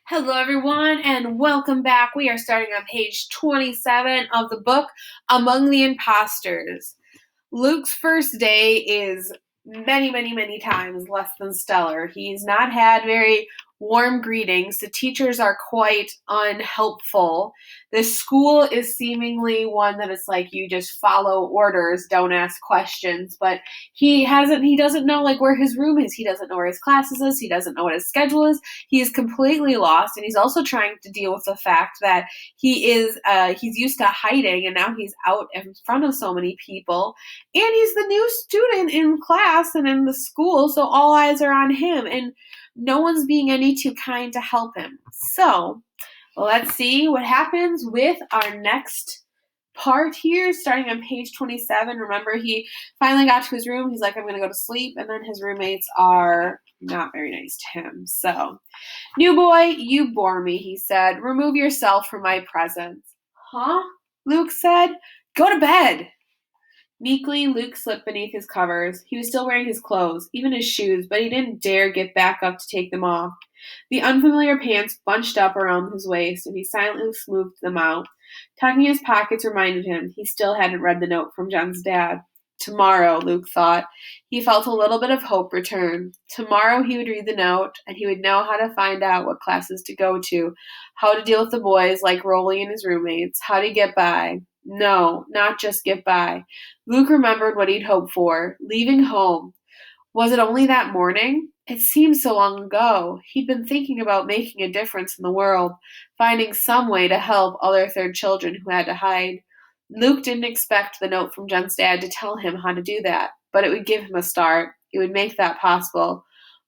Hello, everyone, and welcome back. We are starting on page 27 of the book Among the Impostors. Luke's first day is many, many, many times less than stellar. He's not had very warm greetings. The teachers are quite unhelpful. The school is seemingly one that it's like you just follow orders, don't ask questions. But he doesn't know like where his room is. He doesn't know where his classes is. He doesn't know what his schedule is. He's completely lost, and he's also trying to deal with the fact that he's used to hiding, and now he's out in front of so many people, and he's the new student in class and in the school, so all eyes are on him, and no one's being any too kind to help him. So let's see what happens with our next part here, starting on page 27. Remember, he finally got to his room. He's like, I'm going to go to sleep, and then his roommates are not very nice to him. So, new boy, you bore me, he said. Remove yourself from my presence. Huh? Luke said. Go to bed. Meekly, Luke slipped beneath his covers. He was still wearing his clothes, even his shoes, but he didn't dare get back up to take them off. The unfamiliar pants bunched up around his waist, and he silently smoothed them out. Tucking his pockets reminded him he still hadn't read the note from Jen's dad. Tomorrow, Luke thought. He felt a little bit of hope return. Tomorrow he would read the note, and he would know how to find out what classes to go to, how to deal with the boys like Rolly and his roommates, how to get by. No, not just get by. Luke remembered what he'd hoped for, leaving home. Was it only that morning? It seemed so long ago. He'd been thinking about making a difference in the world, finding some way to help other third children who had to hide. Luke didn't expect the note from Jen's dad to tell him how to do that, but it would give him a start. It would make that possible.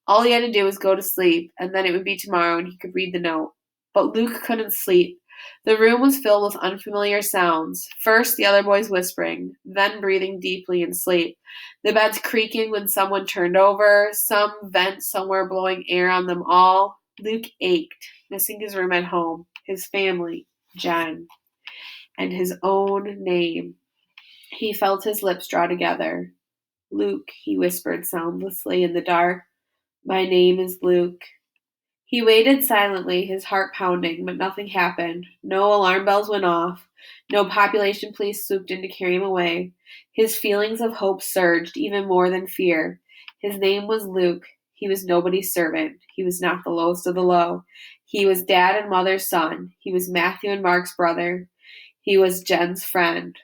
All he had to do was go to sleep, and then it would be tomorrow and he could read the note. But Luke couldn't sleep. The room was filled with unfamiliar sounds. First, the other boys whispering, then breathing deeply in sleep. The beds creaking when someone turned over, some vent somewhere blowing air on them all. Luke ached, missing his room at home, his family, Jen, and his own name. He felt his lips draw together. Luke, he whispered soundlessly in the dark. My name is Luke. He waited silently, his heart pounding, but nothing happened. No alarm bells went off. No population police swooped in to carry him away. His feelings of hope surged, even more than fear. His name was Luke. He was nobody's servant. He was not the lowest of the low. He was Dad and Mother's son. He was Matthew and Mark's brother. He was Jen's friend.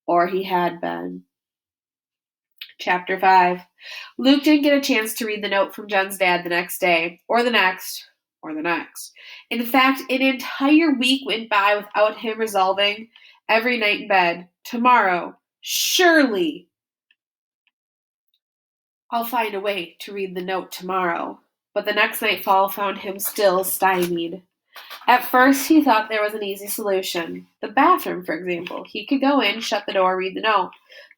Or he had been. Chapter 5. Luke didn't get a chance to read the note from Jen's dad the next day, or the next, or the next. In fact, an entire week went by without him resolving every night in bed. Tomorrow, surely, I'll find a way to read the note tomorrow. But the next nightfall found him still stymied. At first, he thought there was an easy solution. The bathroom, for example. He could go in, shut the door, read the note.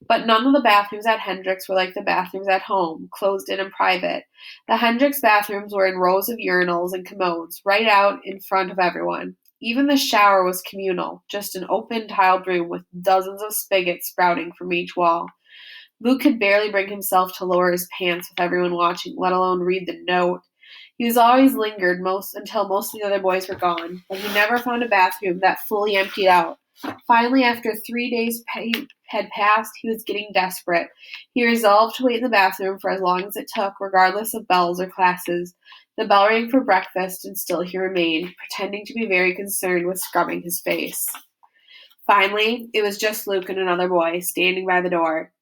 But none of the bathrooms at Hendrix were like the bathrooms at home, closed in and private. The Hendrix bathrooms were in rows of urinals and commodes, right out in front of everyone. Even the shower was communal, just an open tiled room with dozens of spigots sprouting from each wall. Luke could barely bring himself to lower his pants with everyone watching, let alone read the note. He was always lingered until most of the other boys were gone, but he never found a bathroom that fully emptied out. Finally, after 3 days had passed, he was getting desperate. He resolved to wait in the bathroom for as long as it took, regardless of bells or classes. The bell rang for breakfast, and still he remained, pretending to be very concerned with scrubbing his face. Finally, it was just Luke and another boy, standing by the door.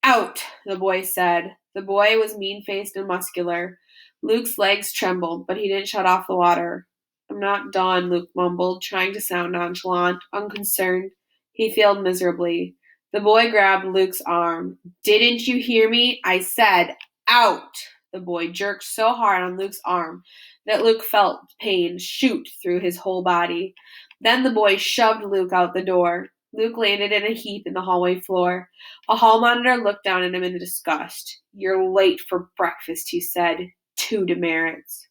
Out, the boy said. The boy was mean-faced and muscular. Luke's legs trembled, but he didn't shut off the water. I'm not done, Luke mumbled, trying to sound nonchalant, unconcerned. He failed miserably. The boy grabbed Luke's arm. Didn't you hear me? I said, out! The boy jerked so hard on Luke's arm that Luke felt pain shoot through his whole body. Then the boy shoved Luke out the door. Luke landed in a heap in the hallway floor. A hall monitor looked down at him in disgust. You're late for breakfast, he said. 2 demerits.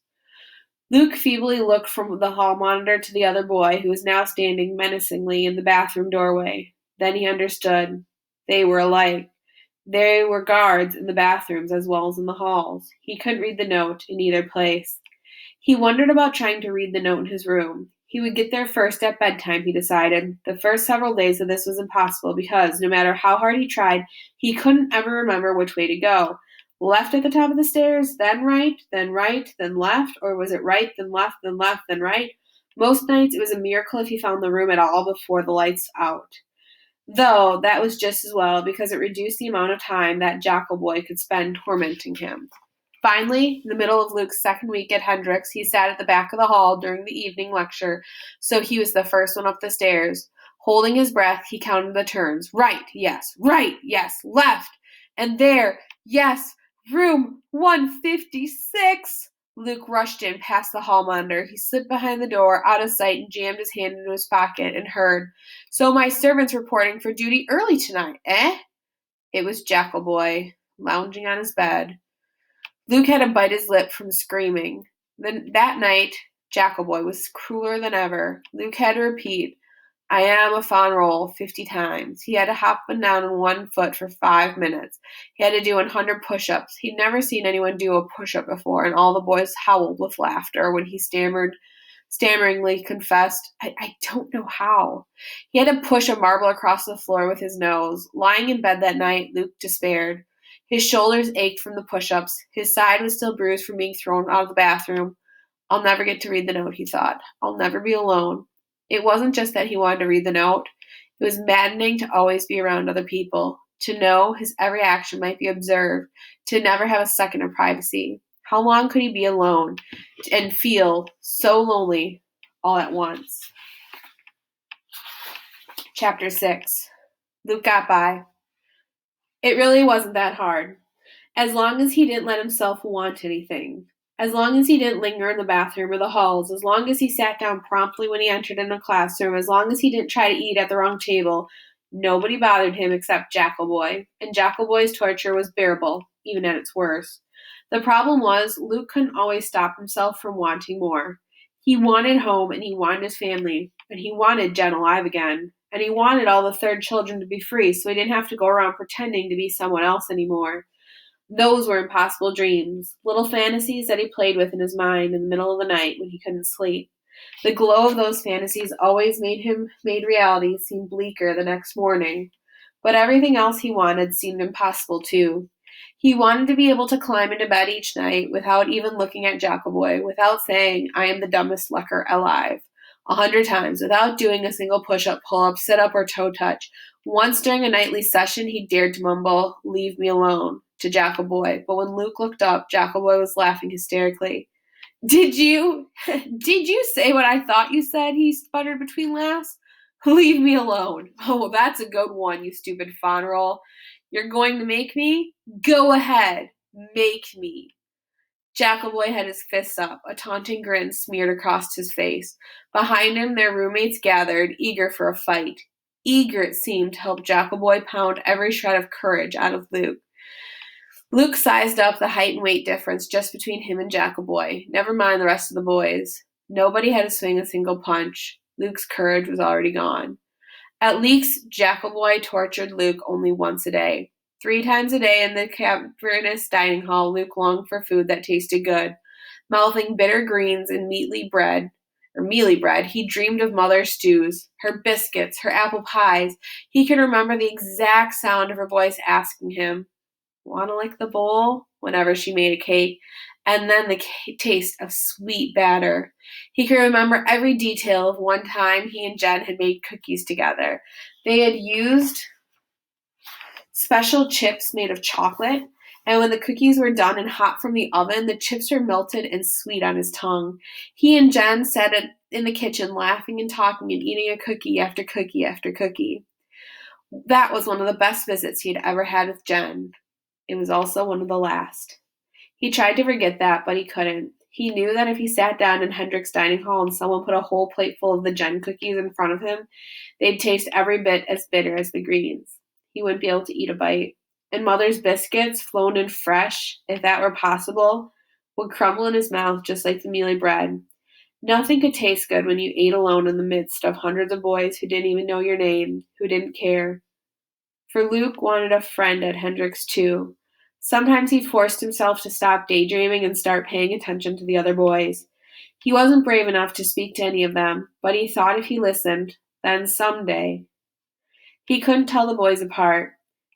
Luke feebly looked from the hall monitor to the other boy, who was now standing menacingly in the bathroom doorway. Then he understood. They were alike. There were guards in the bathrooms as well as in the halls. He couldn't read the note in either place. He wondered about trying to read the note in his room. He would get there first at bedtime, he decided. The first several days of this was impossible because, no matter how hard he tried, he couldn't ever remember which way to go. Left at the top of the stairs, then right, then left, or was it right, then left, then right? Most nights it was a miracle if he found the room at all before the lights out. Though that was just as well because it reduced the amount of time that Jackal Boy could spend tormenting him. Finally, in the middle of Luke's second week at Hendrix, he sat at the back of the hall during the evening lecture, so he was the first one up the stairs. Holding his breath, he counted the turns. Right, yes, left. And there, yes, room 156. Luke rushed in past the hall monitor. He slipped behind the door, out of sight, and jammed his hand into his pocket and heard, "So my servant's reporting for duty early tonight, eh?" It was Jackal Boy, lounging on his bed. Luke had to bite his lip from screaming. Then that night, Jackal Boy was crueler than ever. Luke had to repeat, "I am a fawn roll," 50 times. He had to hop up and down on one foot for 5 minutes. He had to do 100 push-ups. He'd never seen anyone do a push-up before, and all the boys howled with laughter when he stammeringly confessed, I don't know how. He had to push a marble across the floor with his nose. Lying in bed that night, Luke despaired. His shoulders ached from the push-ups. His side was still bruised from being thrown out of the bathroom. I'll never get to read the note, he thought. I'll never be alone. It wasn't just that he wanted to read the note. It was maddening to always be around other people, to know his every action might be observed, to never have a second of privacy. How long could he be alone and feel so lonely all at once? Chapter 6. Luke got by. It really wasn't that hard. As long as he didn't let himself want anything. As long as he didn't linger in the bathroom or the halls. As long as he sat down promptly when he entered in a classroom. As long as he didn't try to eat at the wrong table. Nobody bothered him except Jackal Boy. And Jackal Boy's torture was bearable, even at its worst. The problem was, Luke couldn't always stop himself from wanting more. He wanted home, and he wanted his family, and he wanted Jen alive again. And he wanted all the third children to be free so he didn't have to go around pretending to be someone else anymore. Those were impossible dreams, little fantasies that he played with in his mind in the middle of the night when he couldn't sleep. The glow of those fantasies always made reality seem bleaker the next morning. But everything else he wanted seemed impossible too. He wanted to be able to climb into bed each night without even looking at Jackal Boy, without saying, I am the dumbest lucker alive, 100 times, without doing a single push-up, pull-up, sit-up, or toe touch. Once during a nightly session, he dared to mumble, "Leave me alone," to Jackal Boy, but when Luke looked up, Jackal Boy was laughing hysterically. Did you say what I thought you said?" he sputtered between laughs. "Leave me alone." "Oh, that's a good one, you stupid fawn roll. You're going to make me? Go ahead. Make me." Jackal Boy had his fists up, a taunting grin smeared across his face. Behind him, their roommates gathered, eager for a fight. Eager, it seemed, to help Jackal Boy pound every shred of courage out of Luke. Luke sized up the height and weight difference just between him and Jackal Boy. Never mind the rest of the boys. Nobody had to swing a single punch. Luke's courage was already gone. At least, Jackal Boy tortured Luke only once a day. 3 times a day in the cavernous dining hall, Luke longed for food that tasted good. Mouthing bitter greens and mealy bread, he dreamed of Mother's stews, her biscuits, her apple pies. He could remember the exact sound of her voice asking him, "Want to lick the bowl?" whenever she made a cake, and then the taste of sweet batter. He could remember every detail of one time he and Jen had made cookies together. They had used special chips made of chocolate, and when the cookies were done and hot from the oven, the chips were melted and sweet on his tongue. He and Jen sat in the kitchen laughing and talking and eating a cookie after cookie after cookie. That was one of the best visits he had ever had with Jen. It was also one of the last. He tried to forget that, but he couldn't. He knew that if he sat down in Hendrix' dining hall and someone put a whole plate full of the Jen cookies in front of him, they'd taste every bit as bitter as the greens. He wouldn't be able to eat a bite. And Mother's biscuits, flown in fresh, if that were possible, would crumble in his mouth just like the mealy bread. Nothing could taste good when you ate alone in the midst of hundreds of boys who didn't even know your name, who didn't care. For Luke wanted a friend at Hendrix too. Sometimes he forced himself to stop daydreaming and start paying attention to the other boys. He wasn't brave enough to speak to any of them, but he thought if he listened, then someday. He couldn't tell the boys apart.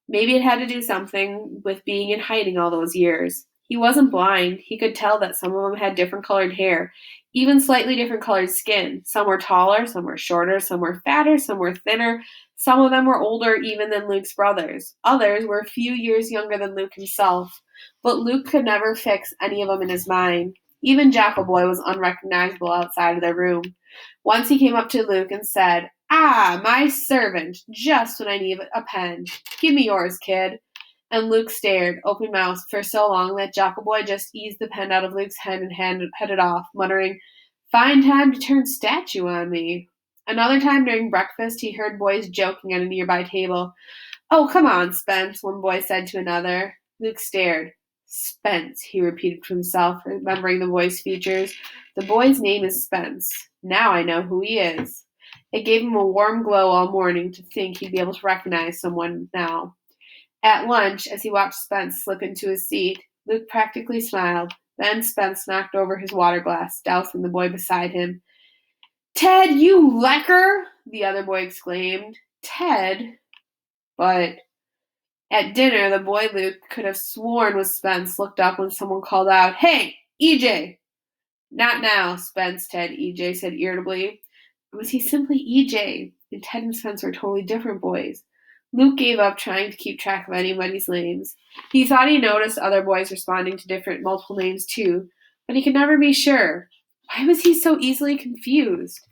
Maybe it had to do something with being in hiding all those years. He wasn't blind. He could tell that some of them had different colored hair, even slightly different colored skin. Some were taller, some were shorter, some were fatter, some were thinner. Some of them were older even than Luke's brothers. Others were a few years younger than Luke himself. But Luke could never fix any of them in his mind. Even Jackal Boy was unrecognizable outside of their room. Once he came up to Luke and said, "Ah, my servant, just when I need a pen. Give me yours, kid." And Luke stared, open mouthed, for so long that Jackal Boy just eased the pen out of Luke's hand and headed off, muttering, "Fine time to turn statue on me." Another time during breakfast, he heard boys joking at a nearby table. "Oh, come on, Spence," one boy said to another. Luke stared. "Spence," he repeated to himself, remembering the boy's features. "The boy's name is Spence. Now I know who he is." It gave him a warm glow all morning to think he'd be able to recognize someone now. At lunch, as he watched Spence slip into his seat, Luke practically smiled. Then Spence knocked over his water glass, dousing the boy beside him. "Ted, you lecker!" the other boy exclaimed. Ted? But at dinner, the boy Luke could have sworn was Spence looked up when someone called out, "Hey, EJ!" "Not now, Spence," EJ said irritably. Or was he simply EJ? And Ted and Spence were totally different boys. Luke gave up trying to keep track of anybody's names. He thought he noticed other boys responding to different multiple names too, but he could never be sure. Why was he so easily confused?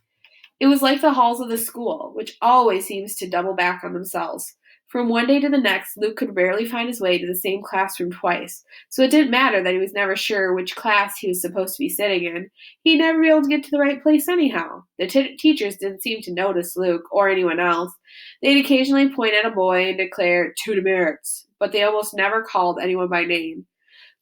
It was like the halls of the school, which always seems to double back on themselves. From one day to the next, Luke could rarely find his way to the same classroom twice, so it didn't matter that he was never sure which class he was supposed to be sitting in. He'd never be able to get to the right place anyhow. The teachers didn't seem to notice Luke or anyone else. They'd occasionally point at a boy and declare, "To demerits," but they almost never called anyone by name.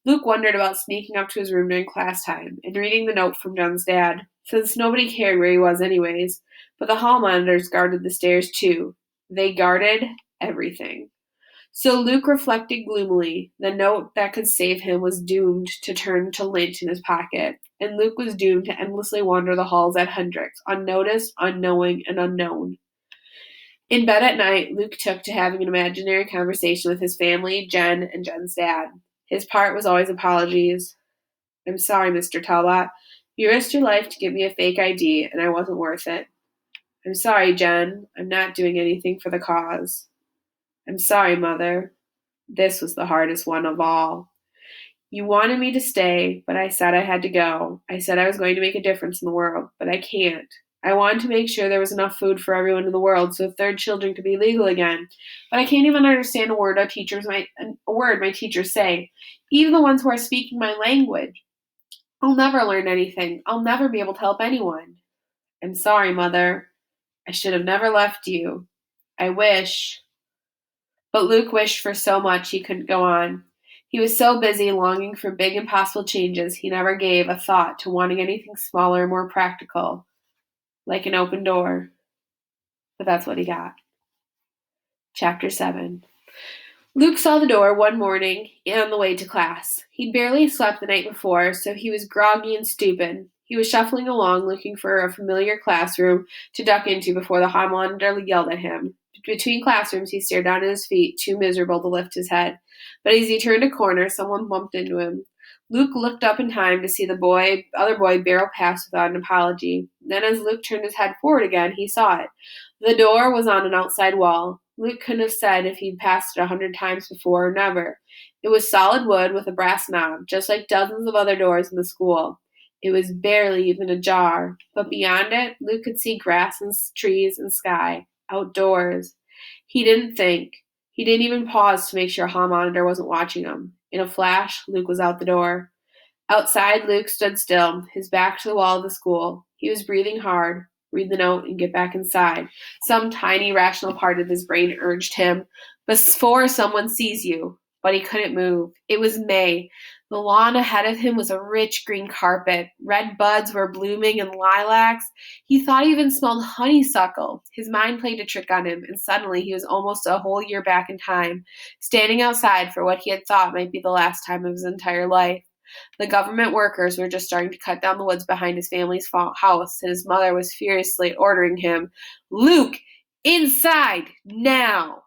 Luke wondered about sneaking up to his room during class time and reading the note from Jen's dad, since nobody cared where he was anyways. But the hall monitors guarded the stairs too. They guarded everything. So Luke reflected gloomily. The note that could save him was doomed to turn to lint in his pocket, and Luke was doomed to endlessly wander the halls at Hendrix, unnoticed, unknowing, and unknown. In bed at night, Luke took to having an imaginary conversation with his family, Jen, and Jen's dad. His part was always apologies. "I'm sorry, Mr. Talbot. You risked your life to give me a fake ID, and I wasn't worth it. I'm sorry, Jen. I'm not doing anything for the cause. I'm sorry, Mother." This was the hardest one of all. "You wanted me to stay, but I said I had to go. I said I was going to make a difference in the world, but I can't. I wanted to make sure there was enough food for everyone in the world so third children could be legal again, but I can't even understand a word my teachers say, even the ones who are speaking my language. I'll never learn anything. I'll never be able to help anyone. I'm sorry, Mother. I should have never left you. I wish." But Luke wished for so much he couldn't go on. He was so busy longing for big impossible changes he never gave a thought to wanting anything smaller and more practical, like an open door. But that's what he got. Chapter 7. Luke saw the door one morning on the way to class. He'd barely slept the night before, so he was groggy and stupid. He was shuffling along looking for a familiar classroom to duck into before the hall monitor yelled at him. Between classrooms, he stared down at his feet, too miserable to lift his head. But as he turned a corner, someone bumped into him. Luke looked up in time to see the other boy barrel past without an apology. Then as Luke turned his head forward again, he saw it. The door was on an outside wall. Luke couldn't have said if he'd passed it 100 times before or never. It was solid wood with a brass knob, just like dozens of other doors in the school. It was barely even ajar, but beyond it, Luke could see grass and trees and sky. Outdoors. He didn't think. He didn't even pause to make sure a hall monitor wasn't watching him. In a flash, Luke was out the door. Outside, Luke stood still, his back to the wall of the school. He was breathing hard. Read the note and get back inside. Some tiny rational part of his brain urged him, "Before someone sees you." But he couldn't move. It was May. The lawn ahead of him was a rich green carpet. Red buds were blooming and lilacs. He thought he even smelled honeysuckle. His mind played a trick on him, and suddenly he was almost a whole year back in time, standing outside for what he had thought might be the last time of his entire life. The government workers were just starting to cut down the woods behind his family's house, and his mother was furiously ordering him, "Luke, inside, now!"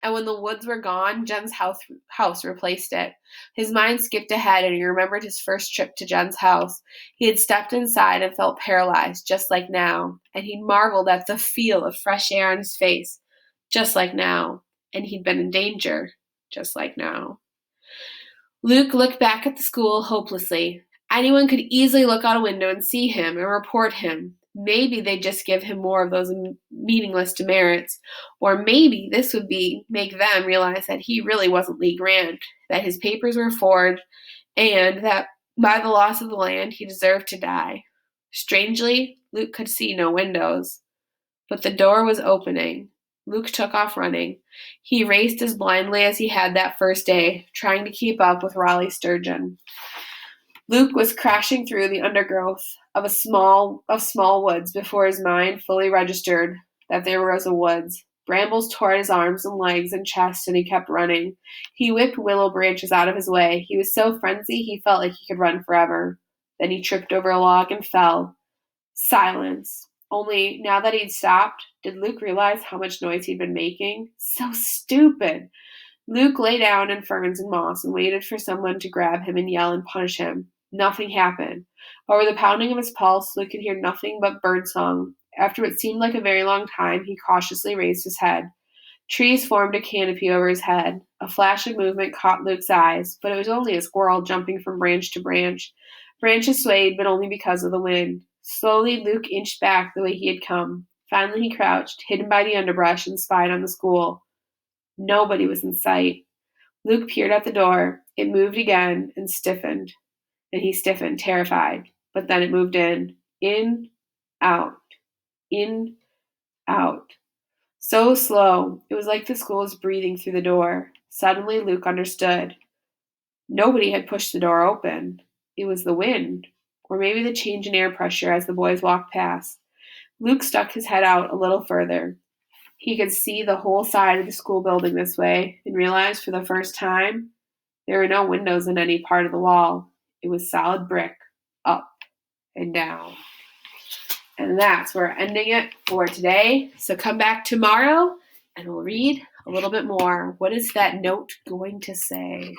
And when the woods were gone, Jen's house replaced it. His mind skipped ahead, and he remembered his first trip to Jen's house. He had stepped inside and felt paralyzed, just like now, and he marveled at the feel of fresh air on his face, just like now, and he'd been in danger, just like now. Luke looked back at the school hopelessly. Anyone could easily look out a window and see him and report him. Maybe they'd just give him more of those meaningless demerits. Or maybe this would make them realize that he really wasn't Lee Grant, that his papers were forged, and that by the loss of the land he deserved to die. Strangely, Luke could see no windows. But the door was opening. Luke took off running. He raced as blindly as he had that first day, trying to keep up with Raleigh Sturgeon. Luke was crashing through the undergrowth of small woods before his mind fully registered that there was a woods. Brambles tore at his arms and legs and chest, and he kept running. He whipped willow branches out of his way. He was so frenzied he felt like he could run forever. Then he tripped over a log and fell. Silence. Only now that he'd stopped, did Luke realize how much noise he'd been making? So stupid. Luke lay down in ferns and moss and waited for someone to grab him and yell and punish him. Nothing happened. Over the pounding of his pulse, Luke could hear nothing but birdsong. After what seemed like a very long time, he cautiously raised his head. Trees formed a canopy over his head. A flash of movement caught Luke's eyes, but it was only a squirrel jumping from branch to branch. Branches swayed, but only because of the wind. Slowly, Luke inched back the way he had come. Finally, he crouched, hidden by the underbrush, and spied on the school. Nobody was in sight. Luke peered at the door. It moved again and stiffened. And he stiffened, terrified. But then it moved in, out, in, out. So slow, it was like the school was breathing through the door. Suddenly, Luke understood. Nobody had pushed the door open. It was the wind, or maybe the change in air pressure as the boys walked past. Luke stuck his head out a little further. He could see the whole side of the school building this way, and realized for the first time there were no windows in any part of the wall. It was solid brick, up and down. And that's where we're ending it for today. So come back tomorrow, and we'll read a little bit more. What is that note going to say?